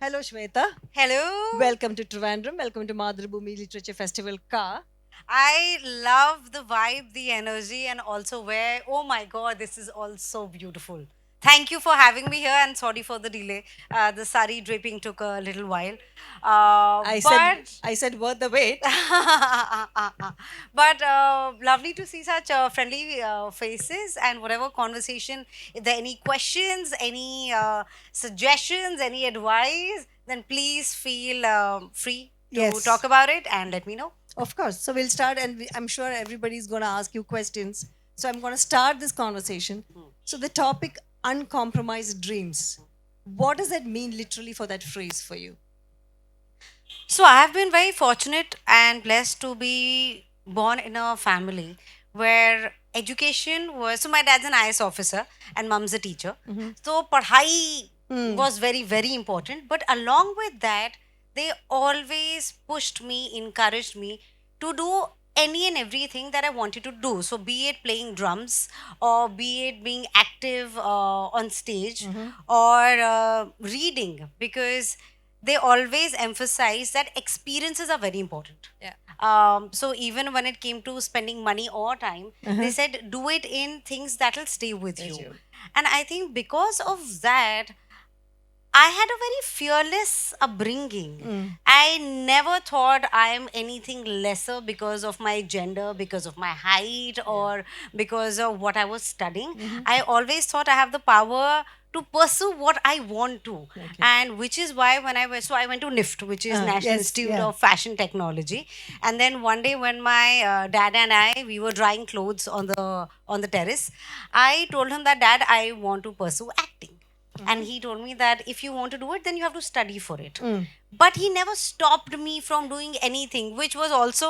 Hello, Shweta. Hello. Welcome to Trivandrum. Welcome to Mathrubhumi Literature Festival Ka. I love the vibe, the energy, and also where, oh my god, this is all so beautiful. Thank you for having me here and sorry for the delay. The sari draping took a little while. I said, But I said, worth the wait. Lovely to see such friendly faces and whatever conversation. If there are any questions, any suggestions, any advice, then please feel free to Yes, talk about it and let me know. of course. So we'll start, and I'm sure everybody's going to ask you questions. So I'm going to start this conversation. So the topic, uncompromised dreams. What does that mean literally for that phrase for you? So I have been very fortunate and blessed to be born in a family where education was, so my dad's an IS officer and mom's a teacher. So padhai was very, very important. But along with that, they always pushed me, encouraged me to do any and everything that I wanted to do. So be it playing drums or be it being active on stage or reading, because they always emphasize that experiences are very important. Yeah. So even when it came to spending money or time, they said do it in things that will stay with Yes, you. you. And I think because of that, I had a very fearless upbringing. I never thought I am anything lesser because of my gender, because of my height, or because of what I was studying. I always thought I have the power to pursue what I want to. Okay. And which is why when I went, so I went to NIFT, which is National yes, Institute yeah. of Fashion Technology. And then one day when my dad and I, we were drying clothes on the terrace, I told him that, Dad, I want to pursue acting. And he told me that if you want to do it, then you have to study for it. But he never stopped me from doing anything, which was also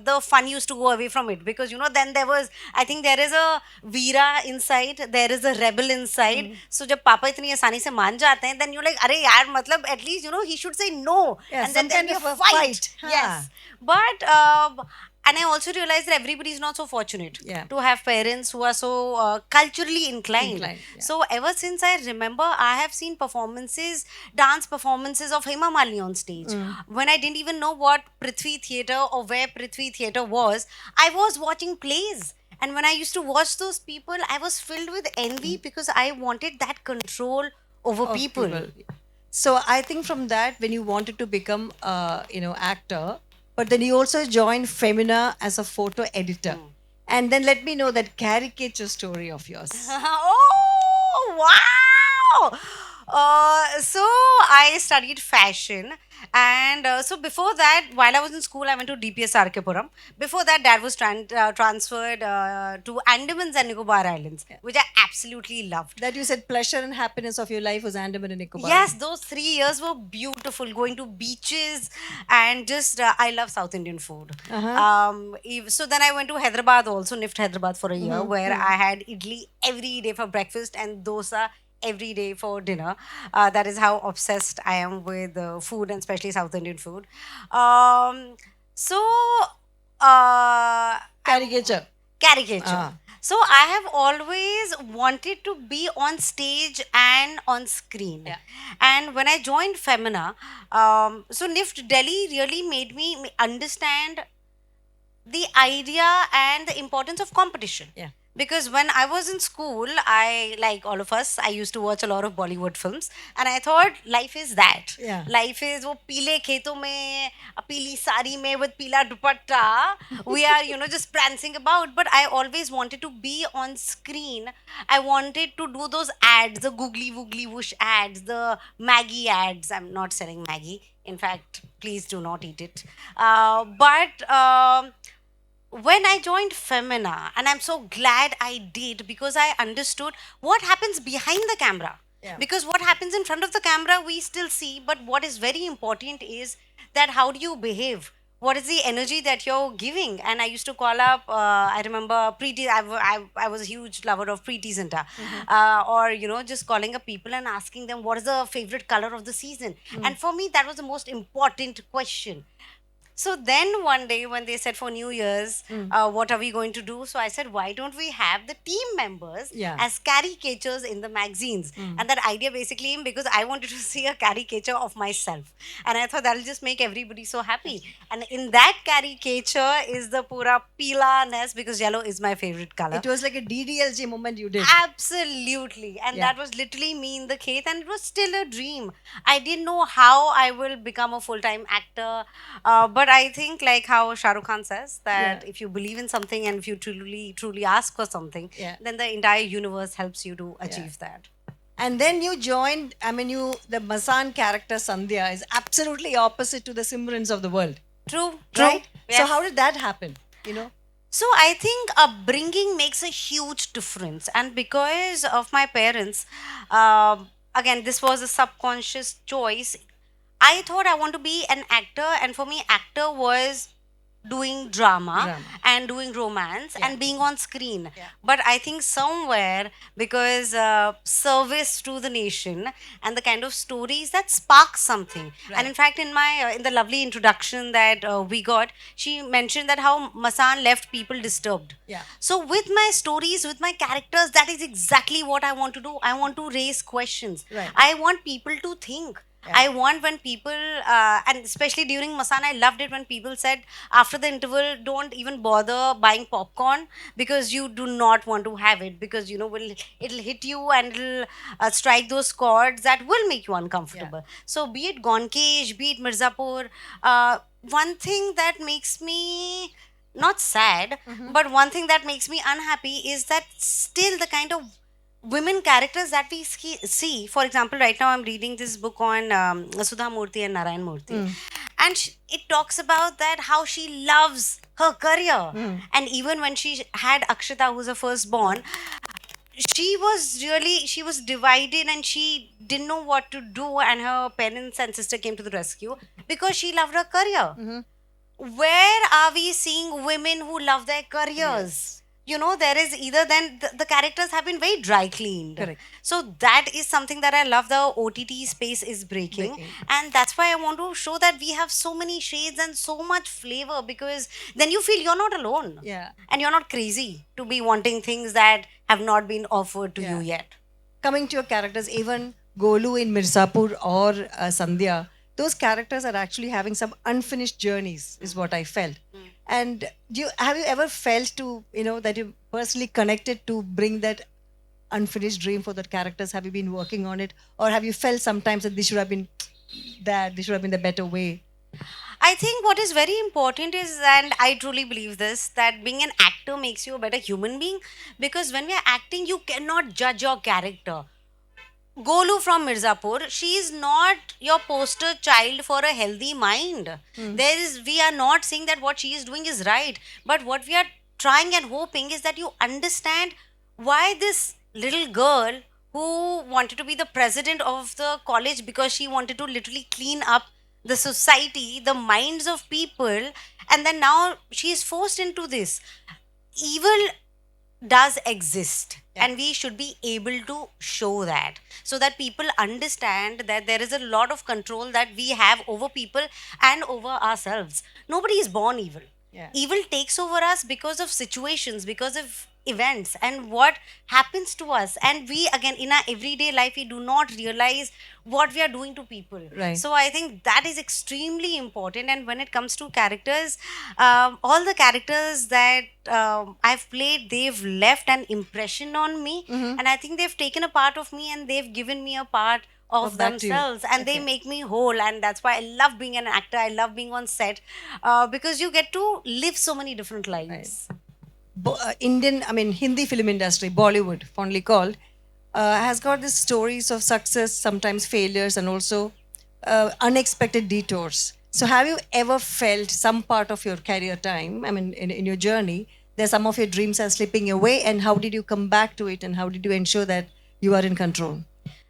the fun used to go away from it, because then there was, I think there is a Veera inside, there is a rebel inside. So जब पापा इतनी आसानी से मान जाते हैं, then you're like, अरे यार मतलब at least he should say no, Yeah, and then some there'll kind be a of a fight. fight. Yes, but and I also realized that everybody is not so fortunate Yeah. to have parents who are so culturally inclined. Yeah. So ever since I remember, I have seen performances, dance performances of Hema Malini on stage. When I didn't even know what Prithvi Theatre or where Prithvi Theatre was, I was watching plays. And when I used to watch those people, I was filled with envy because I wanted that control over Of people. So I think from that, when you wanted to become, actor, but then you also joined Femina as a photo editor, and then let me know that caricature story of yours. Oh, wow! So I studied fashion, and so before that, while I was in school, I went to DPS Arkepuram. Before that, Dad was transferred to Andamans and Nicobar Islands, which I absolutely loved. That you said pleasure and happiness of your life was Andaman and Nicobar. Yes, those 3 years were beautiful. Going to beaches and just I love South Indian food. So then I went to Hyderabad also, NIFT Hyderabad for a year, where I had idli every day for breakfast and dosa every day for dinner. That is how obsessed I am with food and especially South Indian food. So Caricature. Caricature. Ah. So I have always wanted to be on stage and on screen. Yeah. And when I joined Femina, so NIFT Delhi really made me understand the idea and the importance of competition. Yeah. Because when I was in school, I, like all of us, I used to watch a lot of Bollywood films, and I thought life is that. Yeah. Life is wo peele kheton mein, peeli sari mein with peela dupatta. We are, just prancing about. But I always wanted to be on screen. I wanted to do those ads, the googly woogly whoosh ads, the Maggie ads. I'm not selling Maggie. In fact, please do not eat it. But when I joined Femina, and I'm so glad I did, because I understood what happens behind the camera. Yeah. Because what happens in front of the camera, we still see, but what is very important is that how do you behave? What is the energy that you're giving? And I used to call up, I remember Preeti, I was a huge lover of Preeti Zinta. Or, just calling up people and asking them, what is the favorite color of the season? And for me, that was the most important question. So then one day when they said for New Year's, what are we going to do? So I said, why don't we have the team members Yeah. as caricatures in the magazines? And that idea basically came because I wanted to see a caricature of myself. And I thought that'll just make everybody so happy. And in that caricature is the pura pila-ness, because yellow is my favorite color. It was like a DDLJ moment you did. Absolutely. And Yeah. that was literally me in the case, and it was still a dream. I didn't know how I will become a full-time actor, but I think like how Shah Rukh Khan says that Yeah. if you believe in something and if you truly ask for something, Yeah. then the entire universe helps you to achieve that. And then you joined, the Masan character Sandhya is absolutely opposite to the Simrans of the world. True. Right? Yes. So how did that happen? So I think upbringing makes a huge difference, and because of my parents, again, this was a subconscious choice. I thought I want to be an actor, and for me, actor was doing drama and doing romance and being on screen. But I think somewhere, because service to the nation and the kind of stories that spark something. And in fact, in my in the lovely introduction that we got, she mentioned that how Masan left people disturbed. Yeah. So with my stories, with my characters, that is exactly what I want to do. I want to raise questions. Right. I want people to think. I want when people, and especially during Masan, I loved it when people said after the interval, don't even bother buying popcorn because you do not want to have it, because it'll hit you and it'll strike those chords that will make you uncomfortable. So be it Gonkesh, be it Mirzapur, one thing that makes me not sad, but one thing that makes me unhappy is that still the kind of women characters that we see. For example, right now I'm reading this book on Sudha Murthy and Narayan Murthy, and it talks about that how she loves her career, and even when she had Akshita, who's her firstborn, she was divided and she didn't know what to do, and her parents and sister came to the rescue because she loved her career. Where are we seeing women who love their careers? There is either then the characters have been very dry cleaned. Correct. So that is something that I love the OTT space is breaking. And that's why I want to show that we have so many shades and so much flavor, because then you feel you're not alone. Yeah. And you're not crazy to be wanting things that have not been offered to you yet. Coming to your characters, even Golu in Mirzapur or Sandhya, those characters are actually having some unfinished journeys, is what I felt. And have you ever felt that you personally connected to bring that unfinished dream for the characters? Have you been working on it, or have you felt sometimes that this should have been the better way? I think what is very important is, and I truly believe this, that being an actor makes you a better human being, because when we are acting, you cannot judge your character. Golu from Mirzapur, she is not your poster child for a healthy mind. We are not saying that what she is doing is right, but what we are trying and hoping is that you understand why this little girl who wanted to be the president of the college because she wanted to literally clean up the society, the minds of people, and then now she is forced into this. Evil does exist, and we should be able to show that, so that people understand that there is a lot of control that we have over people and over ourselves. Nobody is born evil. Evil takes over us because of situations, because of events and what happens to us, and we, again, in our everyday life, we do not realize what we are doing to people. Right. So I think that is extremely important. And when it comes to characters, all the characters that I've played, they've left an impression on me, and I think they've taken a part of me and they've given me a part of back to you. themselves, and they make me whole. And that's why I love being an actor. I love being on set, because you get to live so many different lives. Hindi film industry, Bollywood, fondly called, has got these stories of success, sometimes failures, and also unexpected detours. So, have you ever felt some part of your career time, in your journey, that some of your dreams are slipping away, and how did you come back to it, and how did you ensure that you are in control?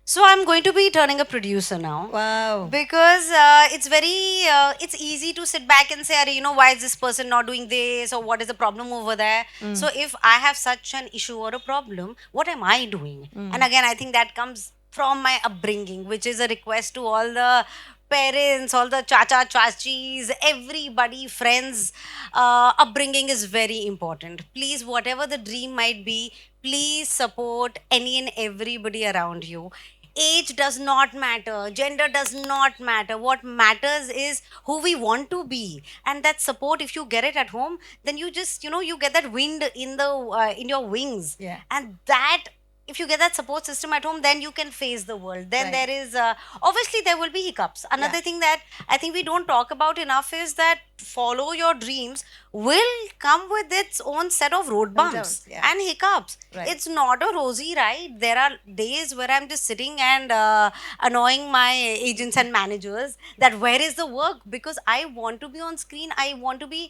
So I'm going to be turning a producer now. Wow. Because it's easy to sit back and say, why is this person not doing this, or what is the problem over there? So if I have such an issue or a problem, what am I doing? And again, I think that comes from my upbringing, which is a request to all the parents, all the chacha chachis, everybody, friends, upbringing is very important. Please, whatever the dream might be, please support any and everybody around you. Age does not matter, gender does not matter. What matters is who we want to be, and that support, if you get it at home, then you just, you get that wind in the in your wings. Yeah. And that, if you get that support system at home, then you can face the world. Then Right. there is obviously there will be hiccups. Another Yeah. thing that I think we don't talk about enough is that follow your dreams will come with its own set of road bumps doubts, yeah. and hiccups. Right. It's not a rosy ride. There are days where I'm just sitting and annoying my agents and managers that where is the work, because I want to be on screen. I want to be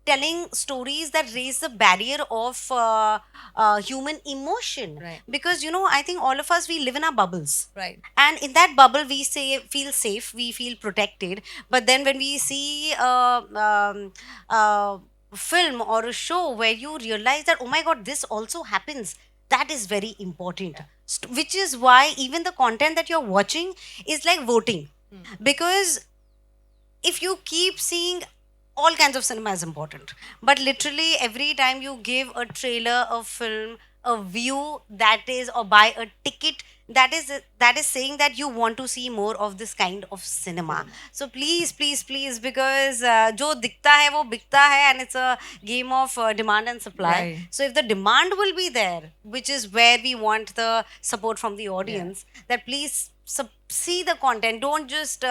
telling stories that raise the barrier of human emotion. Right. Because I think all of us, we live in our bubbles, Right. and in that bubble we say feel safe, we feel protected. But then when we see a film or a show where you realize that, oh my god, this also happens, that is very important. Which is why even the content that you're watching is like voting. Because if you keep seeing, all kinds of cinema is important, but literally every time you give a trailer, a film, a view, that is, or buy a ticket, that is saying that you want to see more of this kind of cinema. So please, please, please, because jo dikta hai wo bikta hai, and it's a game of demand and supply. Right. So if the demand will be there, which is where we want the support from the audience, that please see the content. Don't just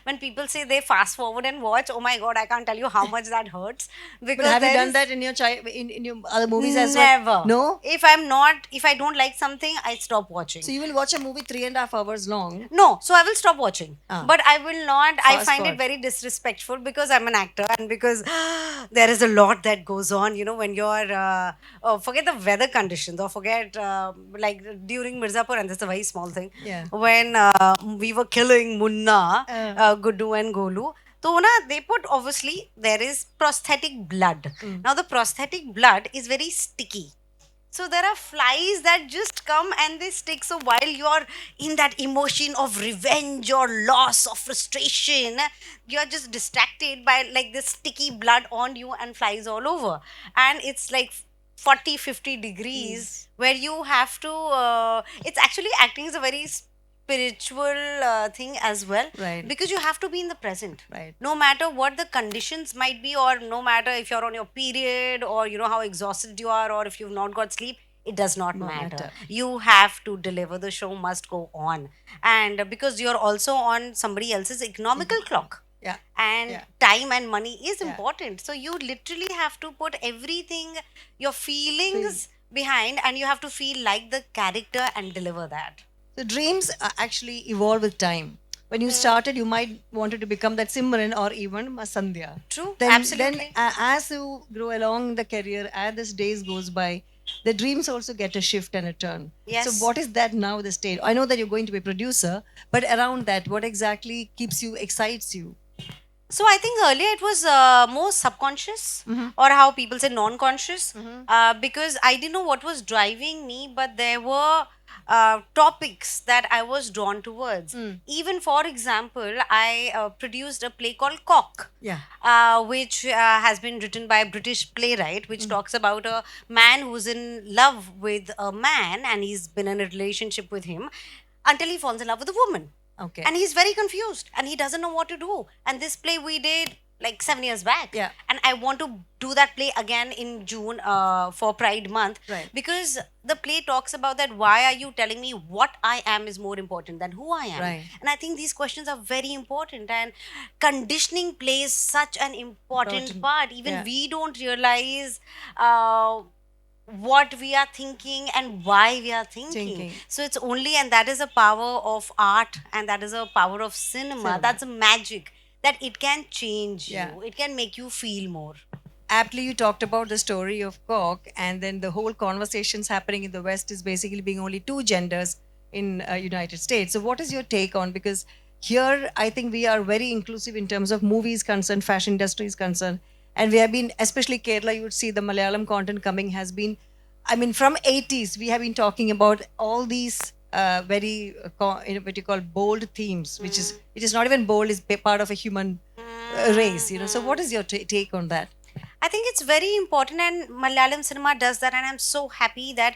when people say they fast forward and watch, oh my god, I can't tell you how much that hurts. Because But have you there done is- that in your in your other movies as Never. well? No. If I don't like something, I stop watching. So you will watch a movie 3.5 hours long. No, so I will stop watching. Ah. But I will not. I Fast find forward. it very disrespectful because I'm an actor and because there is a lot that goes on. When you're forget the weather conditions or forget like during Mirzapur, and that's a very small thing. Yeah. When we were killing Munna, Guddu and Golu. So they put, obviously there is prosthetic blood. Now the prosthetic blood is very sticky. So there are flies that just come and they stick. So while you're in that emotion of revenge or loss or frustration, you're just distracted by like this sticky blood on you and flies all over. And it's like 40, 50 degrees where you have to, it's actually acting is a very spiritual thing as well. Right. Because you have to be in the present. Right. No matter what the conditions might be, or no matter if you're on your period, or how exhausted you are, or if you've not got sleep, it does not matter. You have to deliver. The show must go on. And because you're also on somebody else's economical clock. Yeah. And Yeah. time and money is Yeah. important. So you literally have to put everything, your feelings behind, and you have to feel like the character and deliver that. The dreams actually evolve with time. When you started, you might wanted to become that Simran or even Sandhya. True, Then, absolutely. Then, as you grow along the career, as the days goes by, the dreams also get a shift and a turn. Yes. So what is that now, the state? I know that you're going to be a producer, but around that, what exactly keeps you, excites you? So I think earlier it was more subconscious, or how people say non-conscious, because I didn't know what was driving me, but there were topics that I was drawn towards. Even for example, I produced a play called Cock, Yeah. which has been written by a British playwright, which talks about a man who's in love with a man and he's been in a relationship with him until he falls in love with a woman. Okay. And he's very confused and he doesn't know what to do. And this play we did like 7 years back. Yeah. And I want to do that play again in June for Pride Month. Right. Because the play talks about that, why are you telling me what I am is more important than who I am? Right. And I think these questions are very important. And conditioning plays such an important part. Even Yeah. we don't realize what we are thinking and why we are thinking. So it's only, and that is a power of art, and that is a power of cinema. That's a magic that it can change Yeah. you. It can make you feel more. Aptly, you talked about the story of Cock, and then the whole conversations happening in the West is basically being only two genders in United States. So what is your take on, because here I think we are very inclusive in terms of movies concerned, fashion industry is concerned, and we have been, especially Kerala, you would see the Malayalam content coming has been, I mean, from 80s we have been talking about all these very what you call bold themes, which is it is not even bold; is part of a human race. So what is your take on that? I think it's very important, and Malayalam cinema does that, and I'm so happy that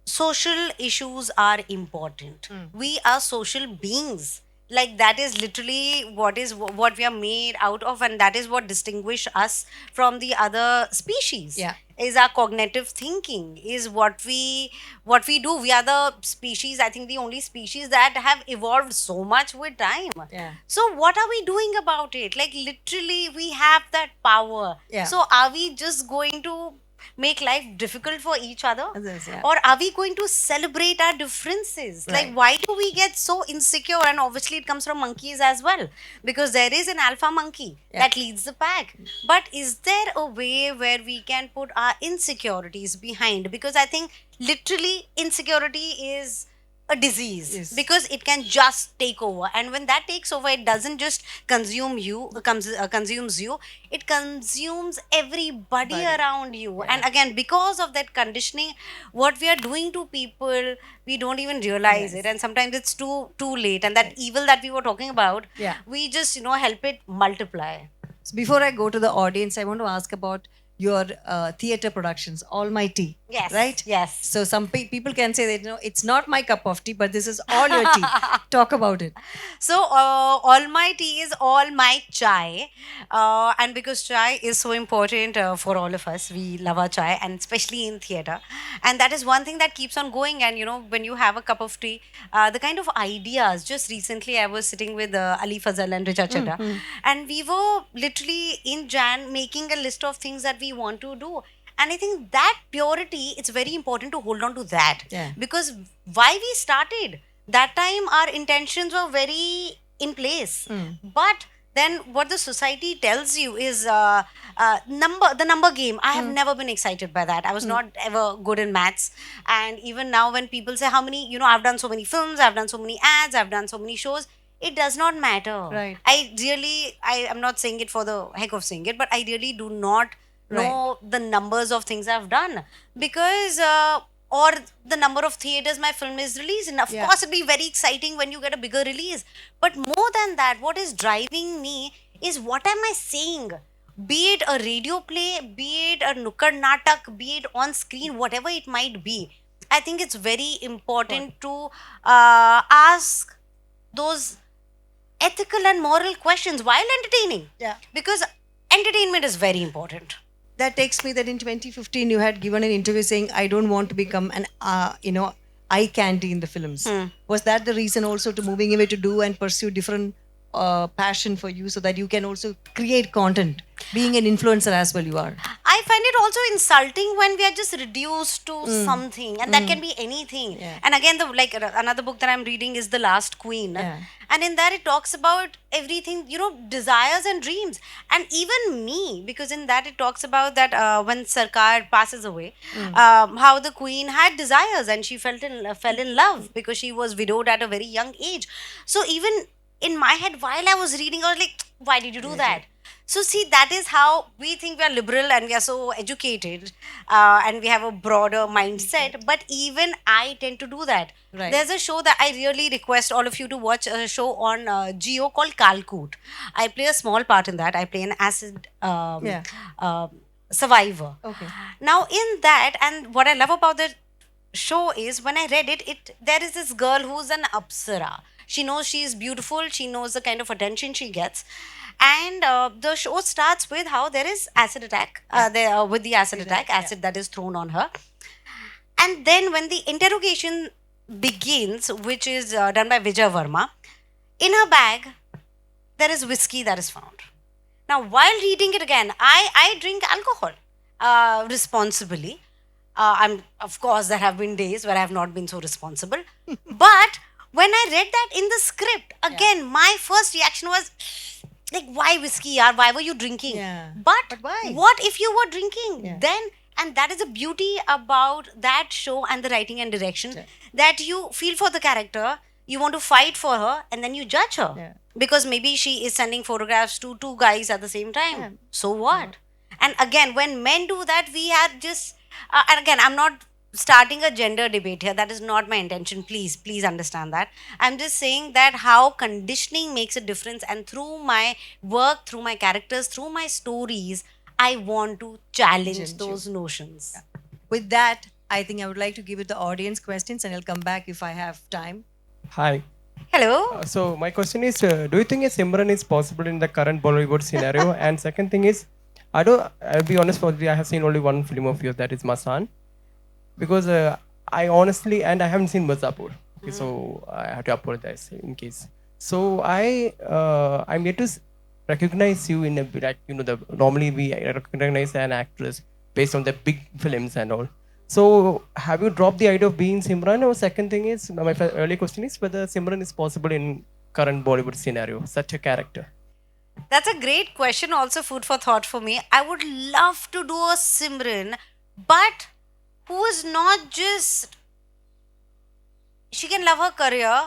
social issues are important. We are social beings. Like that is literally what we are made out of, and that is what distinguish us from the other species. Yeah. Is our cognitive thinking, is what we do. We are the species, I think the only species that have evolved so much with time. Yeah. So what are we doing about it? Like literally we have that power. Yeah. So are we just going to make life difficult for each other? Others, yeah. Or are we going to celebrate our differences? Right. Like why do we get so insecure? And obviously it comes from monkeys as well, because there is an alpha monkey that leads the pack. But is there a way where we can put our insecurities behind? Because I think literally insecurity is a disease. Yes. Because it can just take over, and when that takes over, it doesn't just consumes you, it consumes everybody Body. around you. And again, because of that conditioning, what we are doing to people, we don't even realize it, and sometimes it's too late, and that evil that we were talking about, we just help it multiply. So before I go to the audience, I want to ask about your theater productions, Almighty. Yes. Right? Yes. So some people can say that, it's not my cup of tea, but this is all your tea. Talk about it. So, all my tea is all my chai. And because chai is so important for all of us, we love our chai, and especially in theatre. And that is one thing that keeps on going. And, when you have a cup of tea, the kind of ideas, just recently I was sitting with Ali Fazal and Richa Chadha, and we were literally in Jan making a list of things that we want to do. And I think that purity, it's very important to hold on to that. Yeah. Because why we started, that time our intentions were very in place. But then what the society tells you is the number game. I have never been excited by that. I was not ever good in maths. And even now when people say how many, I've done so many films, I've done so many ads, I've done so many shows, it does not matter. Right. I am not saying it for the heck of saying it, but I really do not know the numbers of things I've done, because or the number of theaters my film is released in. Of course, it'll be very exciting when you get a bigger release. But more than that, what is driving me is what am I saying? Be it a radio play, be it a nukkad natak, be it on screen, whatever it might be. I think it's very important to ask those ethical and moral questions while entertaining. Yeah. Because entertainment is very important. That takes me that in 2015 you had given an interview saying, I don't want to become an eye candy in the films. Was that the reason also to moving away to do and pursue different passion for you, so that you can also create content, being an influencer as well you are? I find it also insulting when we are just reduced to something, and that can be anything. And again, another book that I'm reading is The Last Queen, and in that it talks about everything, desires and dreams, and even me, because in that it talks about that when Sarkar passes away, how the queen had desires and she fell in love because she was widowed at a very young age. So even in my head, while I was reading, I was like, why did you do that? So see, that is how we think we are liberal and we are so educated and we have a broader mindset. But even I tend to do that. Right. There's a show that I really request all of you to watch, a show on Geo called Kalkoot. I play a small part in that. I play an acid survivor. Okay. Now in that, and what I love about the show is when I read it, there is this girl who's an apsara. She knows she is beautiful. She knows the kind of attention she gets. And the show starts with how there is acid attack, with the acid attack, acid that is thrown on her. And then when the interrogation begins, which is done by Vijay Verma, in her bag, there is whiskey that is found. Now, while reading it again, I drink alcohol responsibly. Of course, there have been days where I have not been so responsible. But when I read that in the script, again, my first reaction was like, why whiskey, yaar? Why were you drinking? But why? What if you were drinking? Then, and that is the beauty about that show and the writing and direction, that you feel for the character, you want to fight for her, and then you judge her. Because maybe she is sending photographs to two guys at the same time. So what? And again, when men do that, we are just, and again, I'm not starting a gender debate here. That is not my intention. Please understand that. I'm just saying that how conditioning makes a difference, and through my work, through my characters, through my stories, I want to challenge Didn't you? those notions. With that, I think I would like to give it the audience questions, and I'll come back if I have time. Hi. Hello. So my question is, do you think a Simran is possible in the current Bollywood scenario? And second thing is, I'll be honest with you, I have seen only one film of yours, that is Masan. Because I honestly, and I haven't seen Mirzapur. Okay, so I have to apologize in case. So I'm yet to recognize you in a bit, like, normally we recognize an actress based on the big films and all. So have you dropped the idea of being Simran? Or second thing is, my earlier question is whether Simran is possible in current Bollywood scenario, such a character. That's a great question, also food for thought for me. I would love to do a Simran, but who is not just, she can love her career,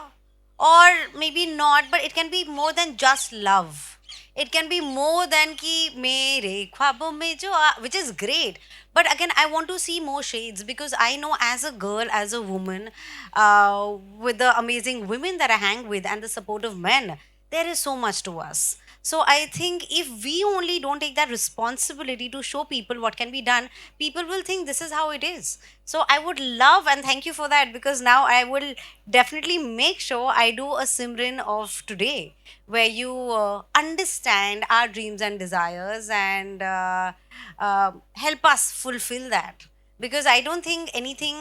or maybe not, but it can be more than just love. It can be more than ki mere khwabon mein jo which is great. But again, I want to see more shades, because I know as a girl, as a woman, with the amazing women that I hang with and the support of men, there is so much to us. So I think if we only don't take that responsibility to show people what can be done, people will think this is how it is. So I would love, and thank you for that, because now I will definitely make sure I do a Simran of today, where you understand our dreams and desires, and help us fulfill that. Because I don't think anything,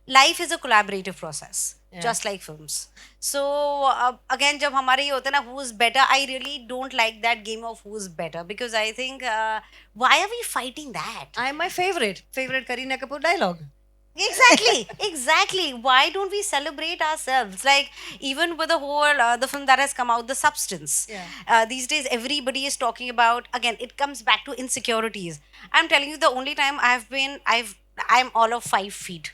life is a collaborative process, just like films. So again, jab hamare ye hote na who's better, I really don't like that game of who's better, because I think why are we fighting that? I'm my favorite Kareena Kapoor dialogue. Exactly. Why don't we celebrate ourselves? Like, even with the whole the film that has come out, The Substance. Yeah. These days, everybody is talking about. Again, it comes back to insecurities. I'm telling you, the only time I'm all of 5 feet.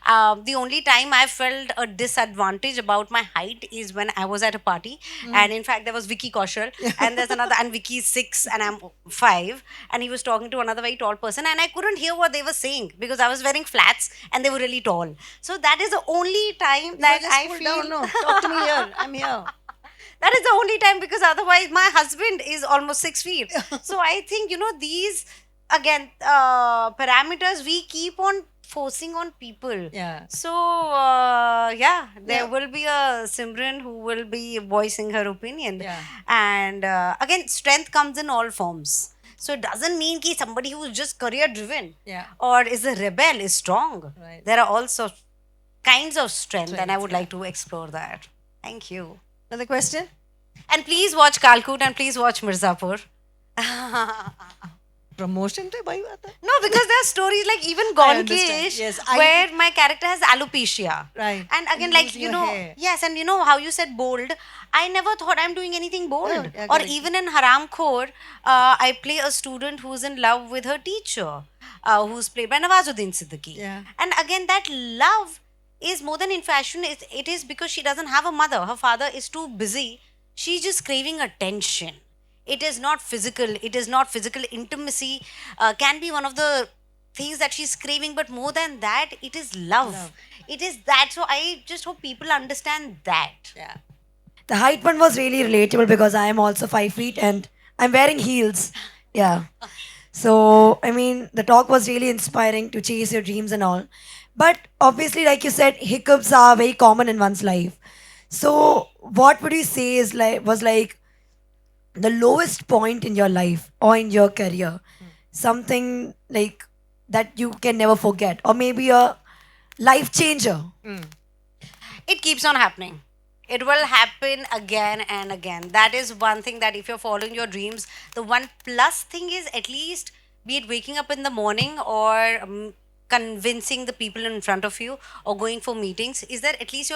The only time I felt a disadvantage about my height is when I was at a party, and in fact, there was Vicky Kaushal, and there's another, and Vicky's 6, and I'm 5, and he was talking to another very tall person, and I couldn't hear what they were saying because I was wearing flats, and they were really tall. So that is the only time that Just I cool feel. down, no. Talk to me here. I'm here. That is the only time, because otherwise my husband is almost 6 feet. So I think, these, again, parameters we keep on forcing on people. Yeah. So there will be a Simran who will be voicing her opinion. Yeah. And again, strength comes in all forms. So it doesn't mean that somebody who is just career driven, Yeah. or is a rebel, is strong. Right. There are also kinds of strength, and I Strength, would yeah. like to explore that. Thank you. Another question? And please watch Kalkut, and please watch Mirzapur. Promotion to bhai baat hai. No, because there are stories like even I Gone understand. Kish, Yes, where my character has alopecia. Right. And again, And like, losing your hair. yes, and how you said bold. I never thought I'm doing anything bold. Yeah, Or correct. even in Haram Khor, I play a student who's in love with her teacher, who's played by Nawazuddin Siddiqui. Yeah. And again, that love is more than infatuation. It is because she doesn't have a mother. Her father is too busy. She's just craving attention. It is not physical. It is not physical intimacy. Can be one of the things that she's craving, but more than that, it is love. It is that. So I just hope people understand that. Yeah. The height one was really relatable because I am also 5 feet and I'm wearing heels. Yeah. So, I mean, the talk was really inspiring to chase your dreams and all. But obviously, like you said, hiccups are very common in one's life. So, what would you say is was like the lowest point in your life or in your career? Something like that you can never forget, or maybe a life changer. It keeps on happening. It will happen again and again. That is one thing, that if you're following your dreams, the one plus thing is, at least, be it waking up in the morning, or convincing the people in front of you, or going for meetings, is that at least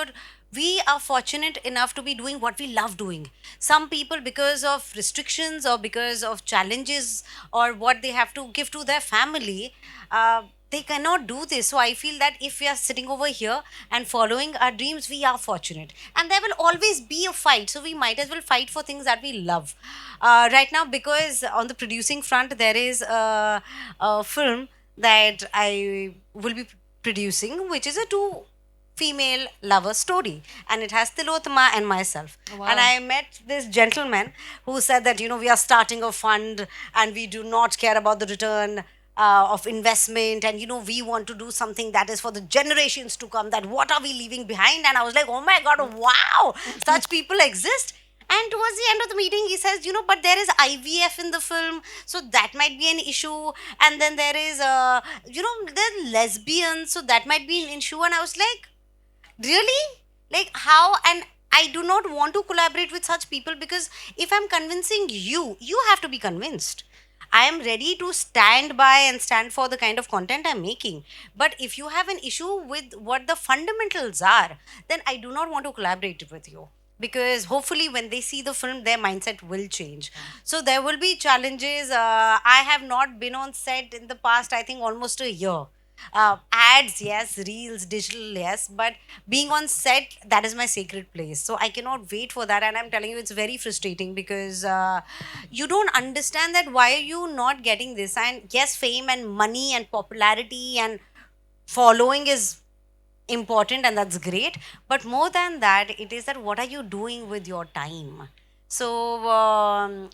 we are fortunate enough to be doing what we love doing. Some people, because of restrictions or because of challenges or what they have to give to their family, they cannot do this. So I feel that if we are sitting over here and following our dreams, we are fortunate. And there will always be a fight. So we might as well fight for things that we love. Right now, because on the producing front, there is a film that I will be producing, which is a two female lover story, and it has Tilotama and myself. And I met this gentleman who said that, we are starting a fund and we do not care about the return of investment, and we want to do something that is for the generations to come, that what are we leaving behind. And I was like, oh my god, wow, such people exist. And towards the end of the meeting, he says, but there is IVF in the film, so that might be an issue. And then there is, there's lesbians, so that might be an issue. And I was like, really? Like, how? And I do not want to collaborate with such people, because if I'm convincing you, you have to be convinced. I am ready to stand by and stand for the kind of content I'm making. But if you have an issue with what the fundamentals are, then I do not want to collaborate with you. Because hopefully, when they see the film, their mindset will change. So there will be challenges. I have not been on set in the past, I think, almost a year. Ads, yes, reels, digital, yes, but being on set, that is my sacred place. So I cannot wait for that. And I'm telling you, it's very frustrating, because you don't understand that why are you not getting this. And yes, fame and money and popularity and following is important, and that's great, but more than that, it is that what are you doing with your time. So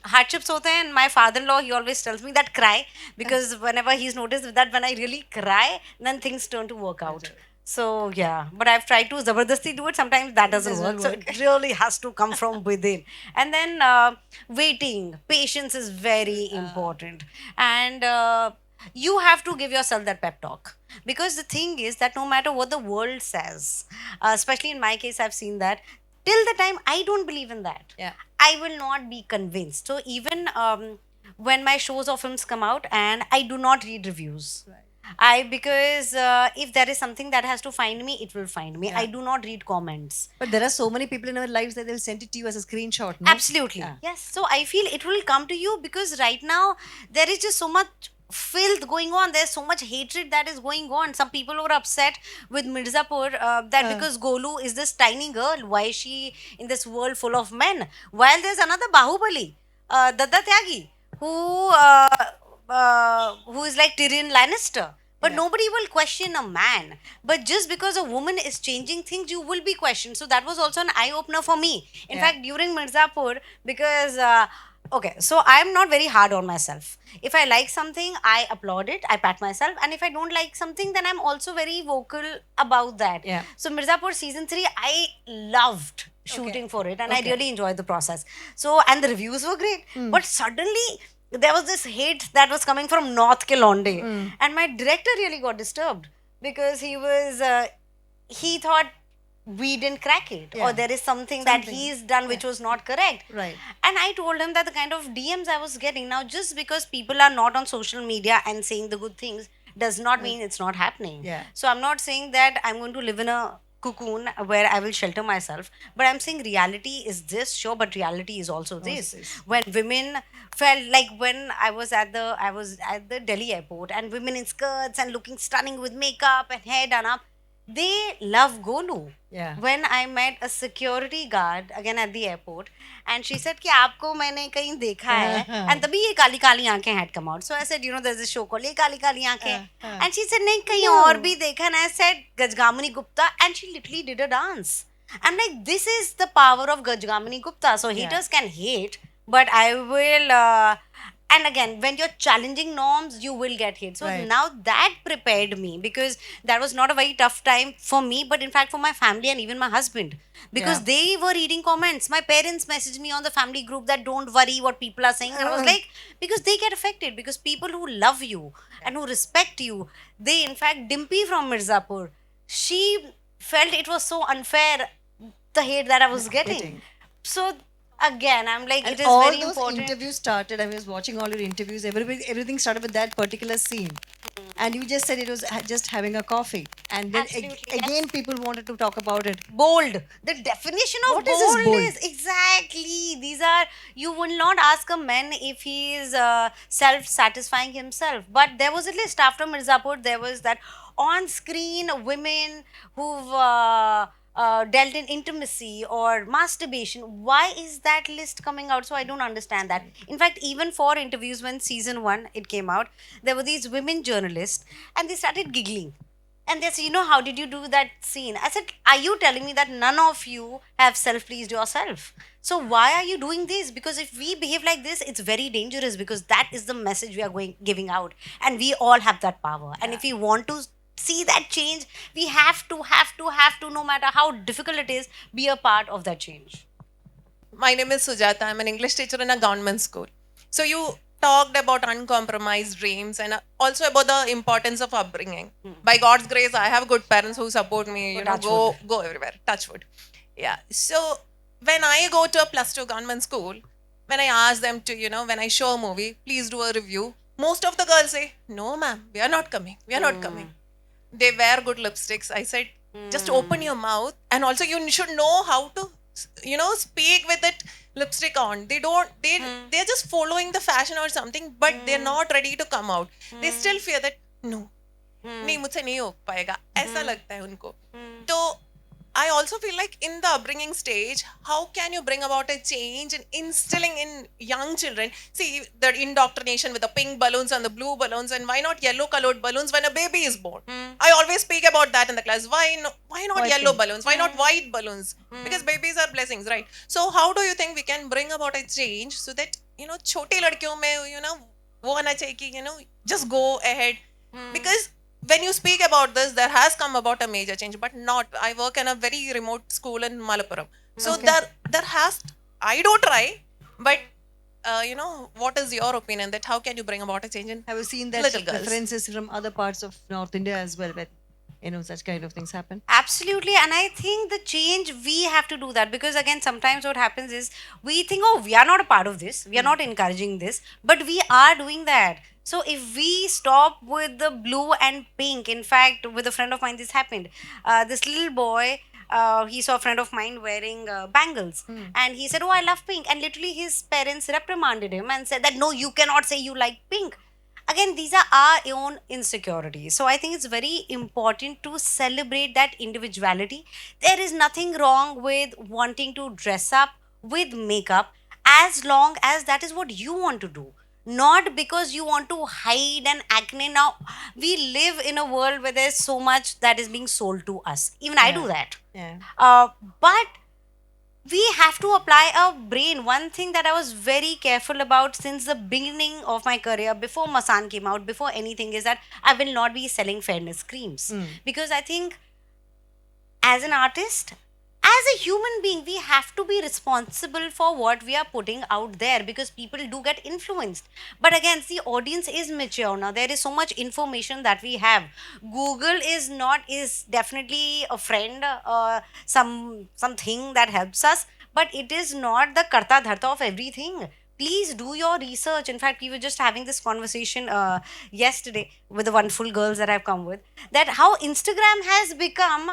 hardships hote hain, and my father-in-law, he always tells me that cry, because whenever he's noticed that when I really cry, then things turn to work out. So yeah, but I've tried to zabardasti do it. Sometimes that doesn't work. So it really has to come from within. And then waiting, patience is very important, and you have to give yourself that pep talk, because the thing is that no matter what the world says, especially in my case, I've seen that till the time I don't believe in that, I will not be convinced. So even when my shows or films come out, and I do not read reviews. Because if there is something that has to find me, it will find me. I do not read comments. But there are so many people in our lives that they'll send it to you as a screenshot. No? Absolutely. Yes. So I feel it will come to you, because right now there is just so much filth going on. There's so much hatred that is going on. Some people were upset with Mirzapur that because Golu is this tiny girl, why is she in this world full of men? While there's another Bahubali, Datta Tyagi, who is like Tyrion Lannister. But nobody will question a man. But just because a woman is changing things, you will be questioned. So that was also an eye-opener for me. In fact, during Mirzapur, because, okay, so I'm not very hard on myself. If I like something, I applaud it, I pat myself. And if I don't like something, then I'm also very vocal about that. So Mirzapur season 3, I loved shooting for it. And I really enjoyed the process. So, and the reviews were great. But suddenly, there was this hate that was coming from North Kilonde. And my director really got disturbed, because he thought we didn't crack it, or there is something that he's done which was not correct. Right. And I told him that the kind of DMs I was getting now, just because people are not on social media and saying the good things, does not mean it's not happening. So I'm not saying that I'm going to live in a cocoon where I will shelter myself, but I'm saying reality is this, sure, but reality is also this. When women felt like, when I was at the Delhi airport, and women in skirts and looking stunning with makeup and hair done up, they love Golu. When I met a security guard again at the airport, and she said कि आपको मैंने कहीं देखा है, and तभी ये काली काली आंखें had come out. So I said, there's a show called ये काली काली आंखें, and she said नहीं कहीं और भी देखा. And I said Gajgamani Gupta, and she literally did a dance. I'm like, this is the power of Gajgamani Gupta. So haters can hate, but I will. And again, when you're challenging norms, you will get hit. So now that prepared me, because that was not a very tough time for me, but in fact for my family and even my husband, because they were reading comments. My parents messaged me on the family group that don't worry what people are saying. And I was like, because they get affected, because people who love you and who respect you, they, in fact, Dimpy from Mirzapur, she felt it was so unfair, the hate that I was getting. So again, I'm like, And it is all very those important. interviews started. I was watching all your interviews. Everything started with that particular scene, and you just said it was just having a coffee, and then Absolutely, again people wanted to talk about it. Bold. The definition of What is this bold bold? is exactly, these are, you will not ask a man if he is self-satisfying himself. But there was a list after Mirzapur. There was that on-screen women who've dealt in intimacy or masturbation. Why is that list coming out? So I don't understand that. In fact, even for interviews, when season 1 it came out, there were these women journalists, and they started giggling. And they said, how did you do that scene? I said, are you telling me that none of you have self-pleased yourself? So why are you doing this? Because if we behave like this, it's very dangerous, because that is the message we are giving out. And we all have that power. And if we want to see that change, we have to, no matter how difficult it is, be a part of that change. My name is Sujata. I'm an English teacher in a government school. So you talked about uncompromised dreams and also about the importance of upbringing. By God's grace, I have good parents who support me. touch Go everywhere. Touch wood. Yeah. So when I go to a +2 government school, when I ask them to, when I show a movie, please do a review. Most of the girls say, "No, ma'am, we are not coming. We are not coming." They wear good lipsticks. I said, just open your mouth, and also you should know how to speak with that lipstick on. They're just following the fashion or something, but they're not ready to come out. They still fear that no, नहीं मुझसे नहीं हो पाएगा, ऐसा लगता है उनको. तो I also feel like in the upbringing stage, how can you bring about a change in instilling in young children? See, the indoctrination with the pink balloons and the blue balloons, and why not yellow colored balloons when a baby is born? I always speak about that in the class. Why not White yellow thing. balloons? Why not white balloons? Because babies are blessings, right? So how do you think we can bring about a change so that, छोटी लड़कियों में, वो आना चाहिए कि, just go ahead. Because when you speak about this, there has come about a major change, but not. I work in a very remote school in Malappuram. So there has, I do try, but what is your opinion that how can you bring about a change in Have you seen that little girls? references from other parts of North India as well, where such kind of things happen? Absolutely. And I think the change, we have to do that, because again, sometimes what happens is we think, oh, we are not a part of this, we are not encouraging this, but we are doing that. So if we stop with the blue and pink, in fact, with a friend of mine, this happened. This little boy, he saw a friend of mine wearing bangles, and he said, oh, I love pink. And literally his parents reprimanded him and said that, no, you cannot say you like pink. Again, these are our own insecurities. So I think it's very important to celebrate that individuality. There is nothing wrong with wanting to dress up with makeup, as long as that is what you want to do, not because you want to hide and acne. Now we live in a world where there's so much that is being sold to us. Even I do that. Yeah. But we have to apply a brain. One thing that I was very careful about since the beginning of my career, before Masan came out, before anything, is that I will not be selling fairness creams. Because I think as an artist, as a human being, we have to be responsible for what we are putting out there, because people do get influenced. But again, the audience is mature now. There is so much information that we have. Google is definitely a friend, something that helps us, but it is not the karta dharta of everything. Please do your research. In fact, we were just having this conversation yesterday with the wonderful girls that I've come with, that how Instagram has become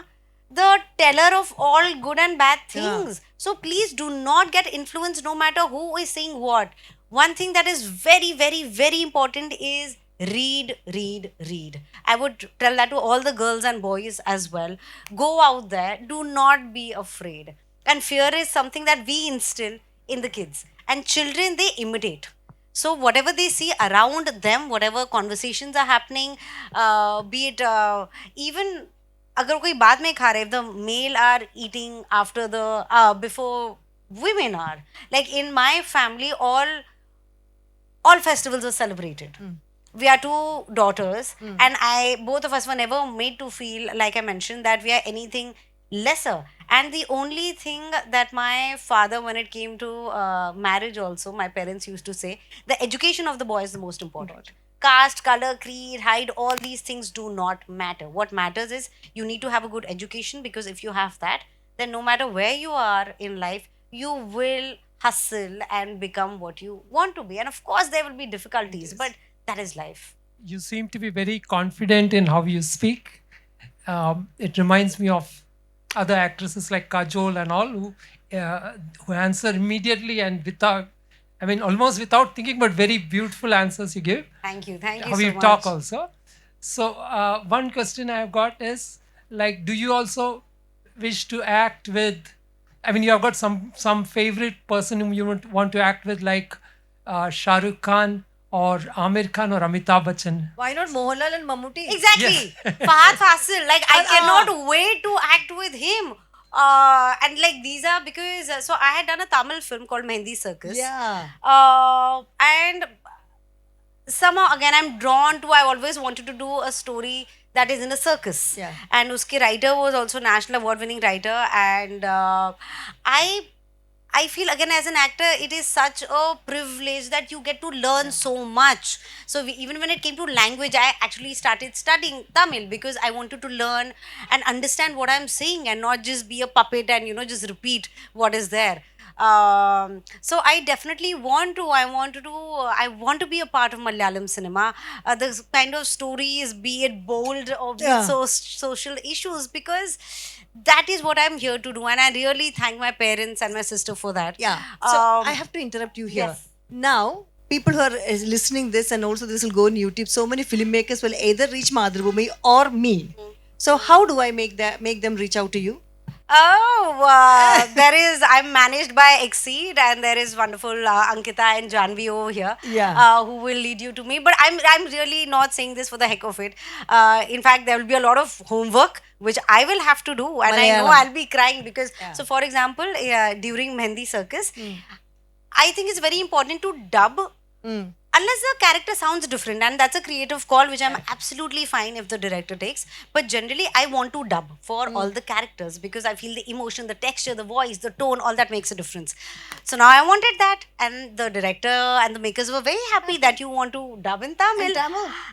the teller of all good and bad things. So please do not get influenced, no matter who is saying what. One thing that is very, very, very important is read, read, read. I would tell that to all the girls and boys as well. Go out there, do not be afraid. And fear is something that we instill in the kids. And children, they imitate. So whatever they see around them, whatever conversations are happening, be it even अगर कोई बाद में खा रहे, if the male are eating after the before women are, like in my family, all festivals are celebrated. We are two daughters, and both of us were never made to feel, like I mentioned, that we are anything lesser. And the only thing that my father, when it came to marriage also, my parents used to say, the education of the boy is the most important. Caste, color, creed, height, all these things do not matter. What matters is you need to have a good education, because if you have that, then no matter where you are in life, you will hustle and become what you want to be. And of course, there will be difficulties, but that is life. You seem to be very confident in how you speak. It reminds me of other actresses like Kajol and all who answer immediately and without, I mean, almost without thinking, but very beautiful answers you give. Thank you. Thank you How so you much. talk also. So one question I've got is, like, do you also wish to act with, I mean, you have got some favorite person whom you want to act with, like Shah Rukh Khan or Amir Khan or Amitabh Bachchan. Why not Mohanlal and Mammootty? Exactly. Fahad Fasil. Like, I cannot wait to act with him. And like, these are because, so I had done a Tamil film called Mehendi Circus. Yeah. And somehow again I'm drawn to, I always wanted to do a story that is in a circus. Yeah. And uske writer was also national award winning writer. And I feel again as an actor, it is such a privilege that you get to learn so much. So even when it came to language, I actually started studying Tamil because I wanted to learn and understand what I'm saying and not just be a puppet and just repeat what is there. So I definitely I want to be a part of Malayalam cinema. The kind of stories, be it bold or be it social issues, because that is what I'm here to do, and I really thank my parents and my sister for that. Yeah. So I have to interrupt you here. yes. Now, people who are listening this, and also this will go on YouTube, so many filmmakers will either reach Mathrubhumi or me. So how do I make them reach out to you? I'm managed by Exceed, and there is wonderful Ankita and Janvi over here, who will lead you to me. But I'm really not saying this for the heck of it. In fact, there will be a lot of homework which I will have to do, and I know I'll be crying because. So, for example, during Mehendi Circus, I think it's very important to dub. Unless the character sounds different, and that's a creative call which I'm absolutely fine if the director takes, but generally I want to dub for all the characters because I feel the emotion, the texture, the voice, the tone, all that makes a difference. So now I wanted that, and the director and the makers were very happy that you want to dub in Tamil.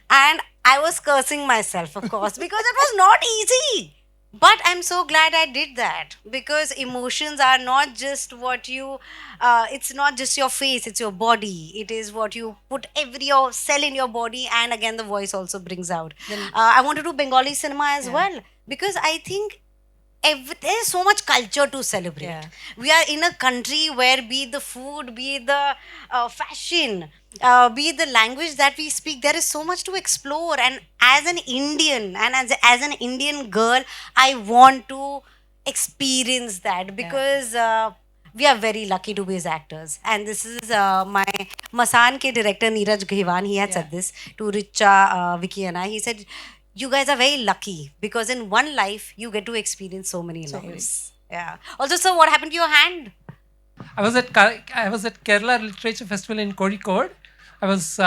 And I was cursing myself, of course, because it was not easy. But I'm so glad I did that, because emotions are not just what you, it's not just your face, it's your body. It is what you put every cell in your body, and again the voice also brings out. I want to do Bengali cinema as well, because I think there is so much culture to celebrate. We are in a country where, be it the food, be it the fashion, be it the language that we speak, there is so much to explore. And as an Indian and as an Indian girl, I want to experience that, because we are very lucky to be as actors. And this is my Masan ke director Neeraj Ghiwan. He had said this to Richa, Vicky and I. He said, you guys are very lucky because in one life you get to experience so many lives. Yeah. Also, so what happened to your hand? I was at Kerala Literature Festival in Kozhikode. I was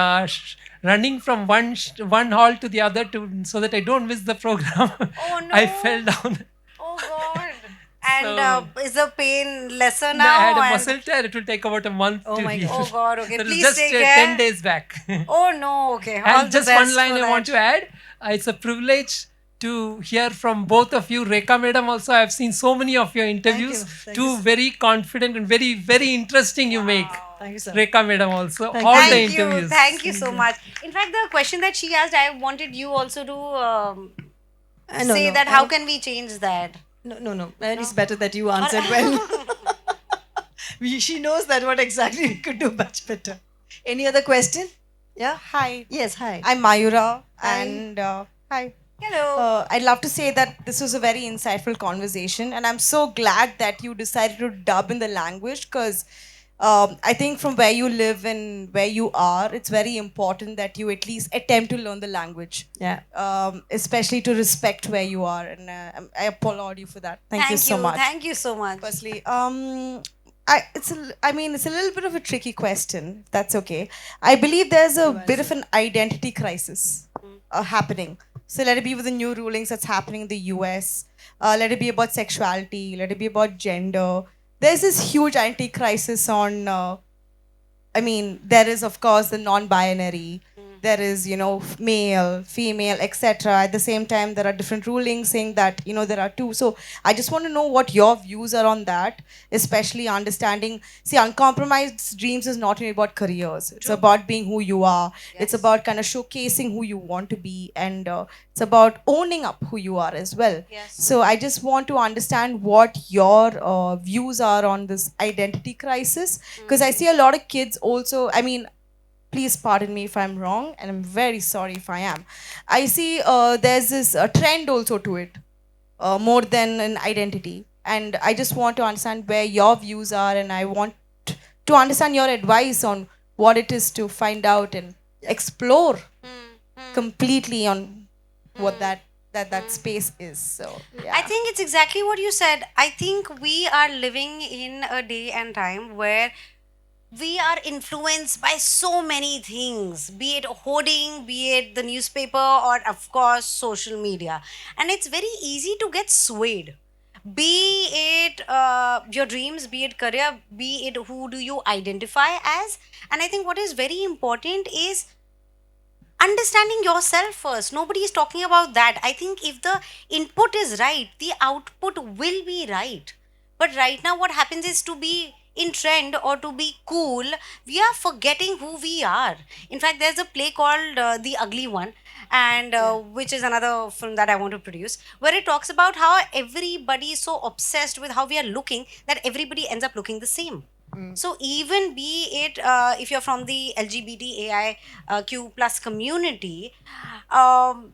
running from one hall to the other so that I don't miss the program. Oh no! I fell down. Oh God! And is the pain lesser now? I had a muscle tear. It will take about a month to heal. Oh God! Okay, So it was please just take care. 10 days back. Oh no! Okay. All And the just best one line for I want that. to add. It's a privilege to hear from both of you. Rekha madam also, I've seen so many of your interviews. Thank Two very confident and very, very interesting you make. Thank you, sir. Rekha madam also. All the Thank you. interviews. Thank you so much. In fact, the question that she asked, I wanted you also to say that how can we change that? No. It's better that you answered well. She knows that what exactly we could do much better. Any other question? Yeah? Hi, Yes, hi. I'm Mayura, and hi. Hello. I'd love to say that this was a very insightful conversation, and I'm so glad that you decided to dub in the language, because I think from where you live and where you are, it's very important that you at least attempt to learn the language. Yeah. Especially to respect where you are, and I applaud you for that. Thank you so much. Thank you so much. Firstly, it's a little bit of a tricky question. If that's okay. I believe there's a bit of an identity crisis happening. So let it be with the new rulings that's happening in the US. Let it be about sexuality. Let it be about gender. There's this huge identity crisis on. There is of course the non-binary. There is, male, female, etc. At the same time, there are different rulings saying that, there are two. So I just want to know what your views are on that, especially understanding. See, Uncompromised Dreams is not only about careers. It's about being who you are. Yes. It's about kind of showcasing who you want to be. And it's about owning up who you are as well. Yes. So I just want to understand what your views are on this identity crisis. Because I see a lot of kids also, please pardon me if I'm wrong, and I'm very sorry if I am. I see there's this trend also to it, more than an identity. And I just want to understand where your views are, and I want to understand your advice on what it is to find out and explore completely on what that space is. So yeah. I think it's exactly what you said. I think we are living in a day and time where we are influenced by so many things, be it hoarding, be it the newspaper, or of course social media. And it's very easy to get swayed. Be it your dreams, be it career, be it who do you identify as. And I think what is very important is understanding yourself first. Nobody is talking about that. I think if the input is right, the output will be right. But right now what happens is, to be in trend or to be cool, we are forgetting who we are. In fact, there's a play called The Ugly One, and which is another film that I want to produce, where it talks about how everybody is so obsessed with how we are looking that everybody ends up looking the same. So even be it if you're from the LGBTAI Q plus community, um,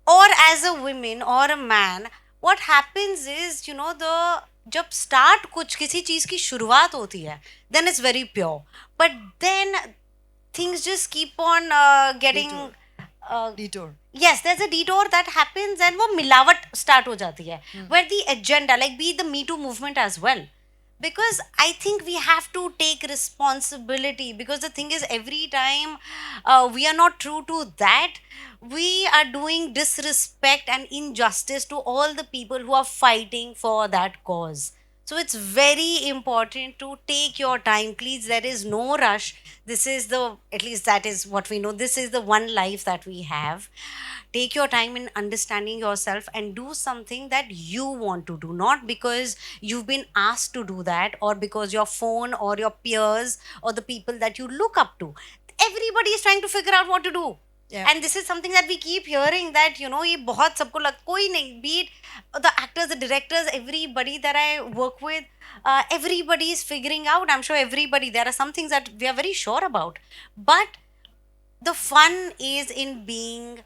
or as a woman or a man, what happens is, the जब start कुछ किसी चीज की शुरुआत होती है, then it's very pure, but then things just keep on getting Detour. yes, there's a detour that happens and वो मिलावट start हो जाती है, where the agenda, like be the Me Too movement as well, because I think we have to take responsibility, because the thing is, every time we are not true to that, we are doing disrespect and injustice to all the people who are fighting for that cause. So it's very important to take your time, please. There is no rush. This is the, at least that is what we know, this is the one life that we have. Take your time in understanding yourself and do something that you want to do, not because you've been asked to do that, or because your phone or your peers or the people that you look up to. Everybody is trying to figure out what to do. Yeah. And this is something that we keep hearing, that ये बहुत सबको कोई नहीं, be it the actors, the directors, everybody that I work with, everybody is figuring out. I'm sure everybody, there are some things that we are very sure about, but the fun is in being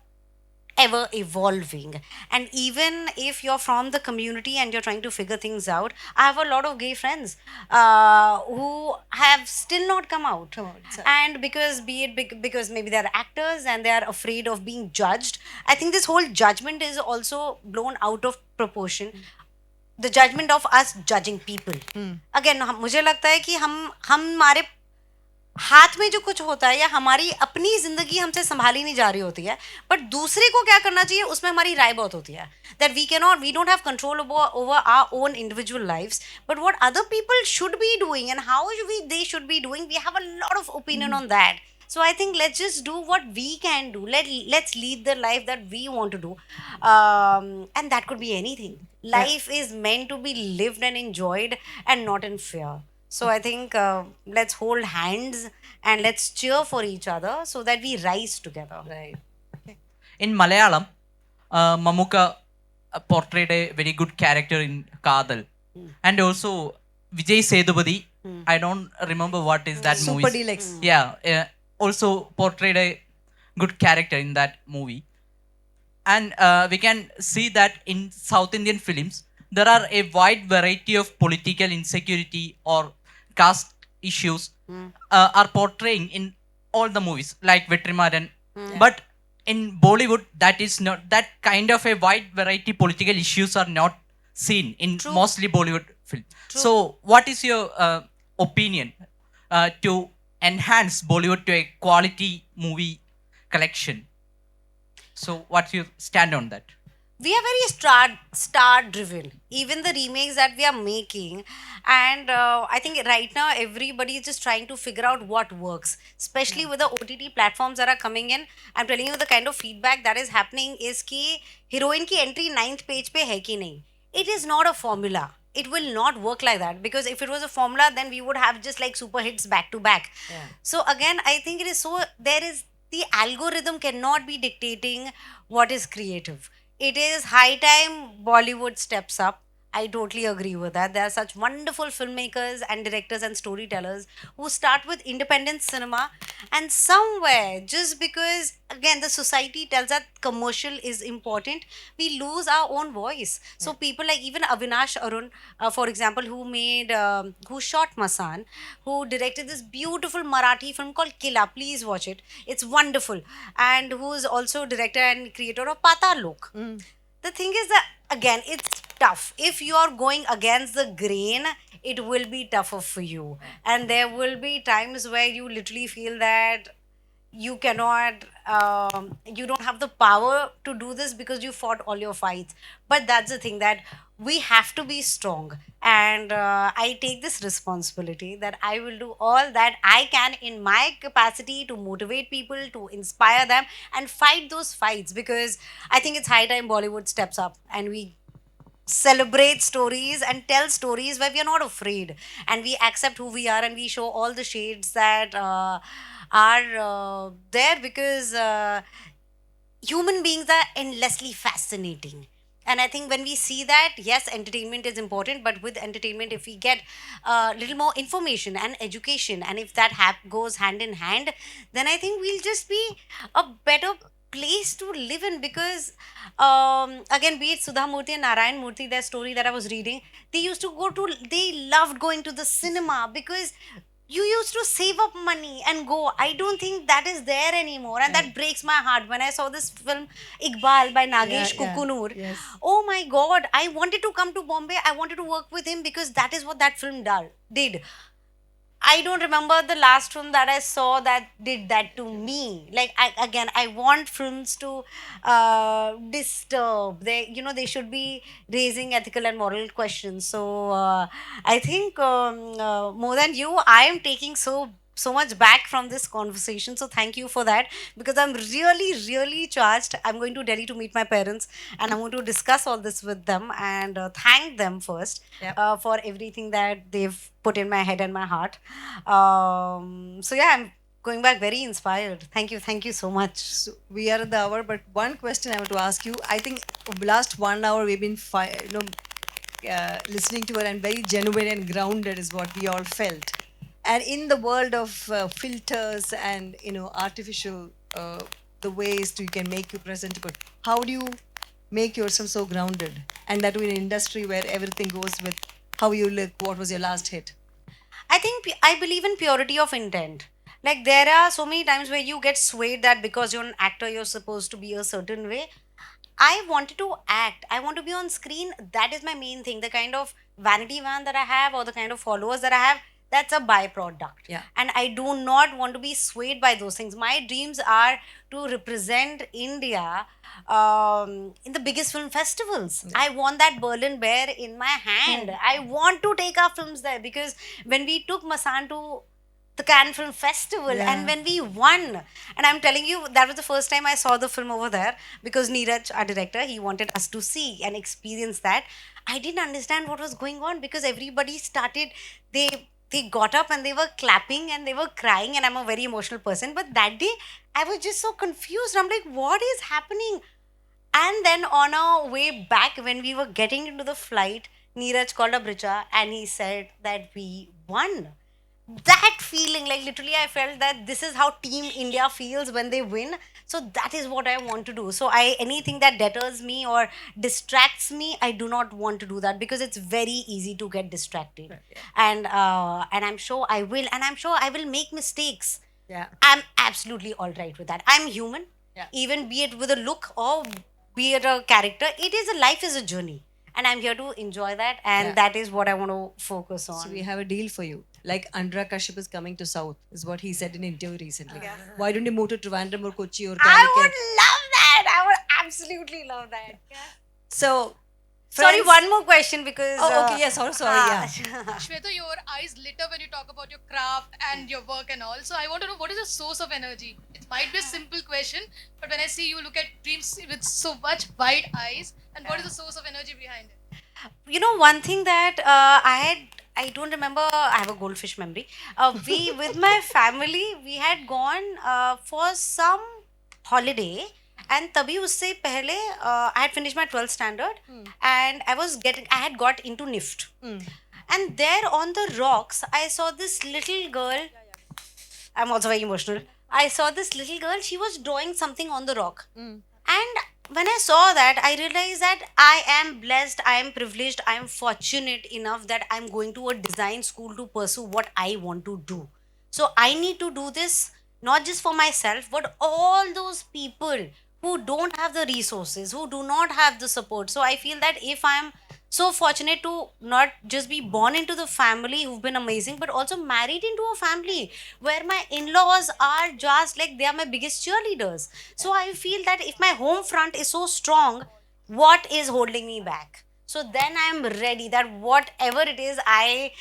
ever evolving. And even if you're from the community and you're trying to figure things out, I have a lot of gay friends who have still not come out. And because because maybe they're actors and they are afraid of being judged. I think this whole judgment is also blown out of proportion. The judgment of us judging people. Again, मुझे लगता है कि हमारे हाथ में जो कुछ होता है, या हमारी अपनी जिंदगी हमसे संभाली नहीं जा रही होती है, बट दूसरे को क्या करना चाहिए उसमें हमारी राय बहुत होती है, that we don't have control over our own individual lives, but what other people should be doing and how they should be doing, we have a lot of opinion on that. So I think let's just do what we can do. Let's lead the life that we want to do, and that could be anything. Life is meant to be lived and enjoyed, and not in fear. So I think let's hold hands and let's cheer for each other so that we rise together. Right. In Malayalam, Mamuka portrayed a very good character in Kadal. And also Vijay Sethupathi, I don't remember what is that movie. Super Deluxe. Yeah, also portrayed a good character in that movie. And we can see that in South Indian films, there are a wide variety of political insecurity or caste issues are portraying in all the movies, like Vetrimaran. But in Bollywood, that is not, that kind of a wide variety political issues are not seen in mostly Bollywood film. So what is your opinion to enhance Bollywood to a quality movie collection? So what's your stand on that? We are very star driven, even the remakes that we are making, and I think right now everybody is just trying to figure out what works, especially with the OTT platforms that are coming in. I'm telling you, the kind of feedback that is happening is कि heroine की entry 9th page पे है कि नहीं. It is not a formula. It will not work like that, because if it was a formula, then we would have just like super hits back to back. So again, I think it is so, there is, the algorithm cannot be dictating what is creative. It is high time Bollywood steps up. I totally agree with that. There are such wonderful filmmakers and directors and storytellers who start with independent cinema And somewhere, just because, again, the society tells us commercial is important, we lose our own voice. So people like even Avinash Arun, for example, who shot Masan, who directed this beautiful Marathi film called Killa. Please watch it. It's wonderful. And who is also director and creator of Patal Lok. The thing is that, again, it's tough. If you are going against the grain, it will be tougher for you. And there will be times where you literally feel that you cannot, you don't have the power to do this because you fought all your fights. But that's the thing, that we have to be strong. And I take this responsibility that I will do all that I can in my capacity to motivate people, to inspire them, and fight those fights, because I think it's high time Bollywood steps up and we celebrate stories and tell stories where we are not afraid, and we accept who we are, and we show all the shades that are there, because human beings are endlessly fascinating. And I think when we see that, yes, entertainment is important, but with entertainment, if we get a little more information and education, and if that goes hand in hand, then I think we'll just be a better place to live in. Because again, be it Sudha Murthy and Narayan Murthy, their story that I was reading, they loved going to the cinema, because you used to save up money and go. I don't think that is there anymore, and that breaks my heart. When I saw this film Iqbal by Nagesh Kukunur, oh my god, I wanted to come to Bombay, I wanted to work with him, because that is what that film did. I don't remember the last film that I saw that did that to me. Like, I want films to disturb. They should be raising ethical and moral questions. So I think more than you, I am taking so much back from this conversation. So thank you for that, because I'm really, really charged. I'm going to Delhi to meet my parents, and I'm going to discuss all this with them and thank them first for everything that they've put in my head and my heart. So yeah, I'm going back very inspired. Thank you so much. So we are at the hour, but one question I want to ask you. I think last 1 hour we've been listening to her, and very genuine and grounded is what we all felt. And in the world of filters and artificial the ways you can make you presentable, how do you make yourself so grounded, and that in an industry where everything goes with how you look, what was your last hit? I believe in purity of intent. Like, there are so many times where you get swayed that because you're an actor, you're supposed to be a certain way. I wanted to act. I want to be on screen. That is my main thing. The kind of vanity van that I have, or the kind of followers that I have, that's a byproduct. Yeah. And I do not want to be swayed by those things. My dreams are to represent India in the biggest film festivals. Yeah. I want that Berlin Bear in my hand. I want to take our films there, because when we took Masan to the Cannes Film Festival, and when we won, and I'm telling you, that was the first time I saw the film over there, because Neeraj, our director, he wanted us to see and experience that. I didn't understand what was going on, because everybody started, they got up and they were clapping and they were crying, and I'm a very emotional person, but that day I was just so confused. I'm like, what is happening? And then on our way back, when we were getting into the flight, Neeraj called up Richa and he said that we won. That feeling, like, literally I felt that this is how Team India feels when they win. So that is what I want to do. So anything that deters me or distracts me, I do not want to do that, because it's very easy to get distracted. Right, yeah. And I'm sure I will, and I'm sure I will make mistakes. Yeah. I'm absolutely all right with that. I'm human. Yeah. Even be it with a look or be it a character, life is a journey. And I'm here to enjoy that, and that is what I want to focus on. So we have a deal for you. Like, Anurag Kashyap is coming to South, is what he said in an interview recently. Yeah. Why don't you move to Trivandrum or Kochi or Calicut? I would love that. I would absolutely love that. Yeah. So, sorry, one more question, because... Oh, okay, yes, sorry, yeah. Shweta, your eyes lit up when you talk about your craft and your work and all. So I want to know, what is your source of energy? It might be a simple question, but when I see you look at dreams with so much wide eyes, and what is the source of energy behind it? One thing that I don't remember, I have a goldfish memory. With my family, we had gone for some holiday, and tabhi usse pehle I had finished my 12th standard, and I had got into NIFT. And there on the rocks, I saw this little girl, I'm also very emotional. I saw this little girl, she was drawing something on the rock. And when I saw that, I realized that I am blessed, I am privileged, I am fortunate enough that I'm going to a design school to pursue what I want to do. So I need to do this not just for myself, but all those people who don't have the resources, who do not have the support. So I feel that if I'm so fortunate to not just be born into the family who've been amazing, but also married into a family where my in-laws are just like they are my biggest cheerleaders. So I feel that if my home front is so strong, what is holding me back? So then I'm ready that whatever it is, I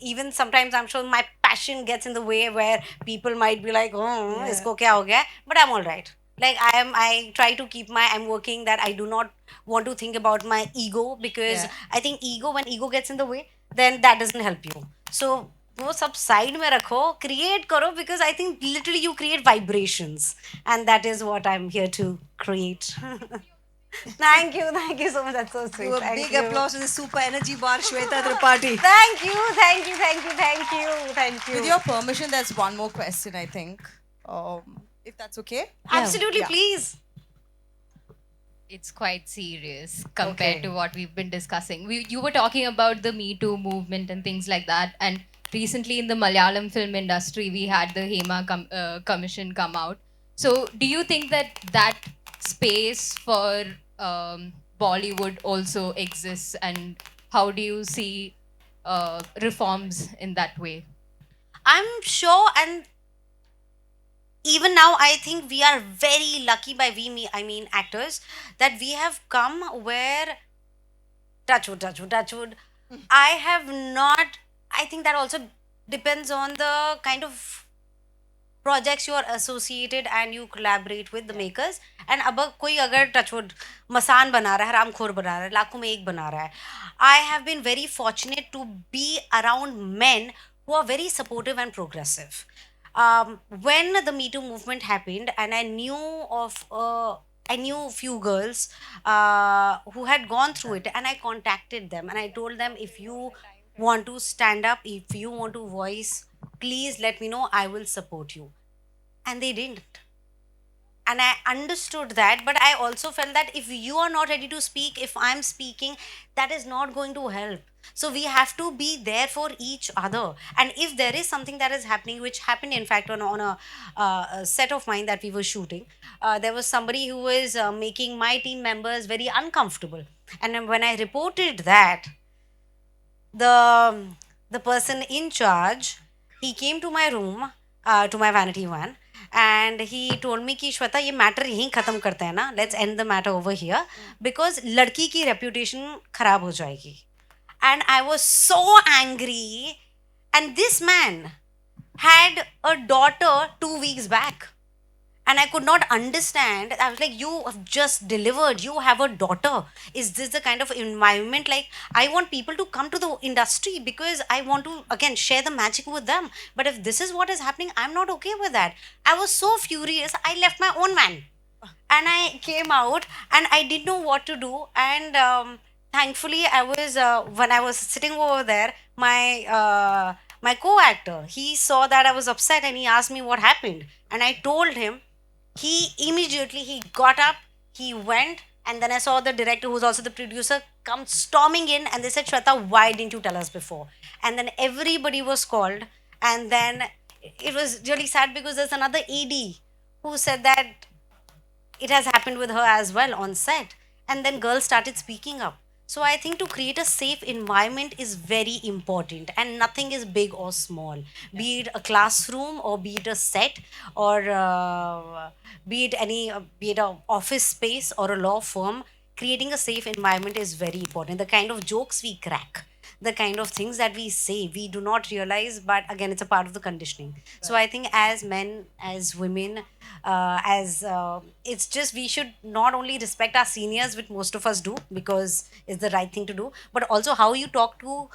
even sometimes I'm sure my passion gets in the way where people might be like, oh, isko kya ho gaya? But I'm all right. Like I try to keep my, I'm working that I do not want to think about my ego, because I think when ego gets in the way, then that doesn't help you. So वो सब side में रखो, create करो, because I think literally you create vibrations, and that is what I'm here to create. Thank you so much. That's so sweet. Do a Thank big you. applause to the super energy bar, Shweta Tripathi. Thank you. With your permission, there's one more question, I think. If that's okay. Absolutely, Yeah. please. It's quite serious compared to what we've been discussing. You were talking about the Me Too movement and things like that. And recently in the Malayalam film industry, we had the Commission come out. So do you think that space for Bollywood also exists? And how do you see reforms in that way? I'm sure, and even now I think we are very lucky, by I mean actors, that we have come where, touch wood, I have not, I think that also depends on the kind of projects you are associated and you collaborate with the makers. And अब कोई अगर touch wood मसान बना रहा है, रामखोर बना रहा है, लाखों में एक बना रहा है, I have been very fortunate to be around men who are very supportive and progressive. When the Me Too movement happened, and I knew a few girls who had gone through it, and I contacted them and I told them, if you want to stand up, if you want to voice, please let me know, I will support you. And they didn't. And I understood that, but I also felt that if you are not ready to speak, if I'm speaking, that is not going to help. So we have to be there for each other. And if there is something that is happening, which happened in fact on a set of mine that we were shooting, there was somebody who was making my team members very uncomfortable. And then when I reported that, the person in charge, he came to my room, to my vanity van, and he told me कि श्वेता ये matter यहीं खत्म करते हैं ना, let's end the matter over here, because लड़की की reputation खराब हो जाएगी. And I was so angry, and this man had a daughter 2 weeks back. And I could not understand. I was like, you have just delivered. You have a daughter. Is this the kind of environment? Like, I want people to come to the industry because I want to, again, share the magic with them. But if this is what is happening, I'm not okay with that. I was so furious. I left my own man. And I came out and I didn't know what to do. And thankfully, I was, when I was sitting over there, my co-actor, he saw that I was upset and he asked me what happened. And I told him. He immediately got up, he went, and then I saw the director, who's also the producer, come storming in, and they said, Shweta, why didn't you tell us before? And then everybody was called, and then it was really sad because there's another AD who said that it has happened with her as well on set. And then girls started speaking up. So I think to create a safe environment is very important, and nothing is big or small. Be it a classroom, or be it a set, or be it an office space or a law firm. Creating a safe environment is very important. The kind of jokes we crack, the kind of things that we say, we do not realize, but again, it's a part of the conditioning. So I think as men, as women, it's just we should not only respect our seniors, which most of us do because it's the right thing to do, but also how you talk to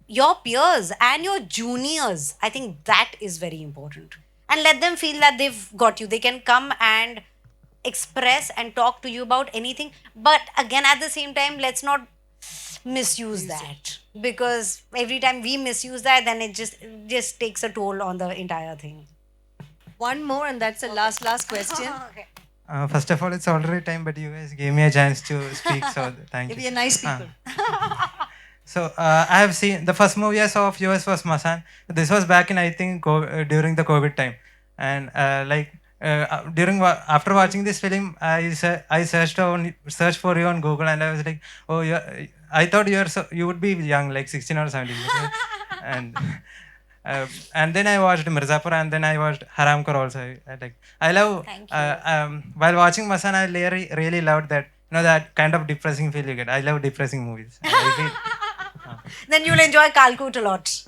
your peers and your juniors. I think that is very important. And let them feel that they've got you. They can come and express and talk to you about anything. But again, at the same time, let's not misuse that, because every time we misuse that, then it just takes a toll on the entire thing. One more, and that's the last question. Okay. First of all, it's already time, but you guys gave me a chance to speak, so thank you. We are nice people. So I have seen the first movie I saw of yours was Masan. This was back in, I think, during the COVID time, and after watching this film, I searched for you on Google, and I was like, oh yeah, I thought you would be young, like 16 or 17, and then I watched Mirzapur, and then I watched Haramkar also. I love. Thank you. While watching Masan, I really loved that. That kind of depressing feel you get. I love depressing movies. Then you'll enjoy Kalkut a lot.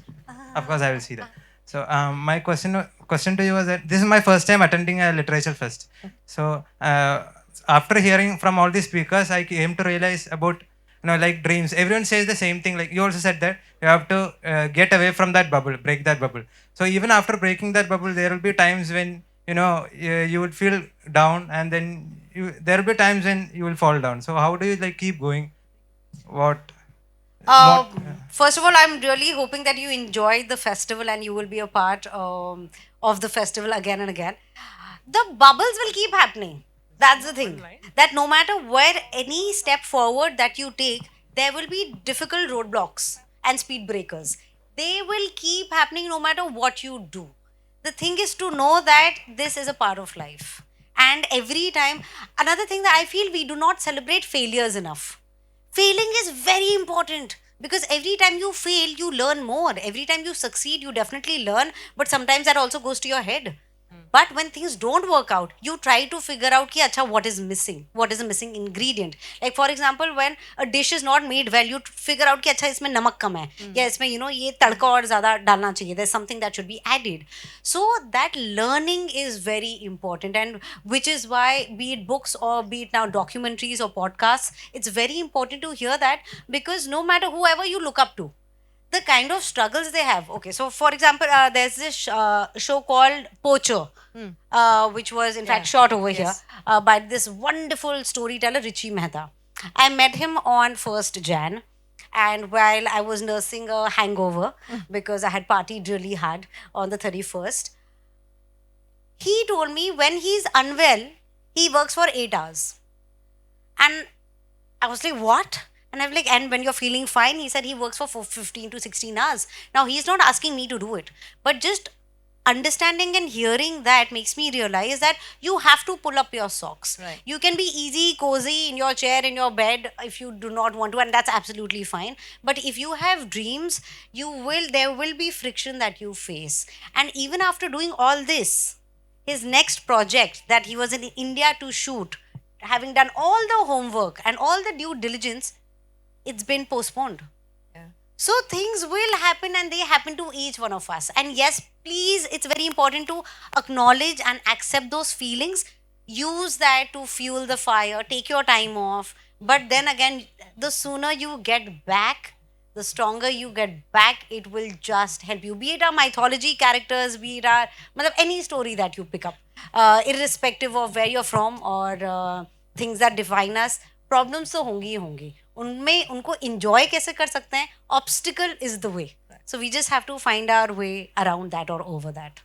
Of course, I will see that. So my question to you was that this is my first time attending a literature fest. So after hearing from all these speakers, I came to realize about like dreams. Everyone says the same thing. Like you also said that you have to get away from that bubble, break that bubble. So even after breaking that bubble, there will be times when you would feel down, and then there will be times when you will fall down. So how do you keep going? First of all, I'm really hoping that you enjoyed the festival and you will be a part of the festival again and again. The bubbles will keep happening. That's the thing. That no matter where any step forward that you take, there will be difficult roadblocks and speed breakers. They will keep happening no matter what you do. The thing is to know that this is a part of life. And every time, another thing that I feel, we do not celebrate failures enough. Failing is very important, because every time you fail, you learn more. Every time you succeed, you definitely learn, but sometimes that also goes to your head. But when things don't work out, you try to figure out ki, acha, what is missing? What is the missing ingredient? Like for example, when a dish is not made well, you figure out ki, acha, isme namak kam hai. Ya isme, ye tadka aur zyada dalna chahiye. There's something that should be added. So that learning is very important, and which is why, be it books or be it now documentaries or podcasts, it's very important to hear that, because no matter whoever you look up to, the kind of struggles they have. Okay, so for example, there's this show called Poacher, which was in fact shot over here by this wonderful storyteller Richie Mehta. I met him on 1st Jan, and while I was nursing a hangover because I had partied really hard on the 31st, he told me when he's unwell, he works for 8 hours. And I was like, what? And I'm like, and when you're feeling fine, he said he works for 15 to 16 hours. Now, he's not asking me to do it, but just understanding and hearing that makes me realize that you have to pull up your socks. Right. You can be easy, cozy in your chair, in your bed, if you do not want to, and that's absolutely fine. But if you have dreams, there will be friction that you face. And even after doing all this, his next project that he was in India to shoot, having done all the homework and all the due diligence, it's been postponed. So things will happen, and they happen to each one of us. And yes, please, it's very important to acknowledge and accept those feelings. Use that to fuel the fire. Take your time off. But then again, the sooner you get back, the stronger you get back, it will just help you. Be it our mythology characters, be it our any story that you pick up, irrespective of where you're from or things that define us, problems तो होंगी ही होंगी. उनमें उनको enjoy कैसे कर सकते हैं? Obstacle is the way. So we just have to find our way around that or over that.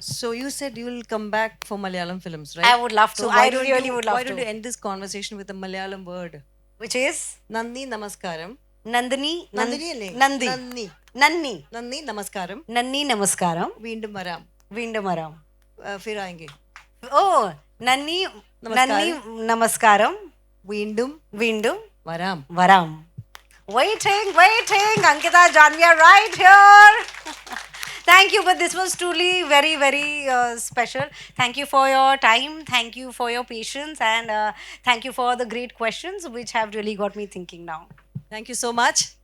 So you said you will come back for Malayalam films, right? I would love to. So I really would love why to. don't you end this conversation with a Malayalam word? Which is? Nandi Namaskaram. Nandini. Nandini alle. Nandi. Nanni. Nanni. Nanni Namaskaram. Nanni Namaskaram. Veendum varam. Veendum varam. फिर आएंगे. Oh, Nanni. Nanni Namaskaram. Veendum Veendum varam. Varam. Waiting. Ankita, John, we are right here. Thank you, but this was truly very, very special. Thank you for your time. Thank you for your patience. And thank you for the great questions, which have really got me thinking now. Thank you so much.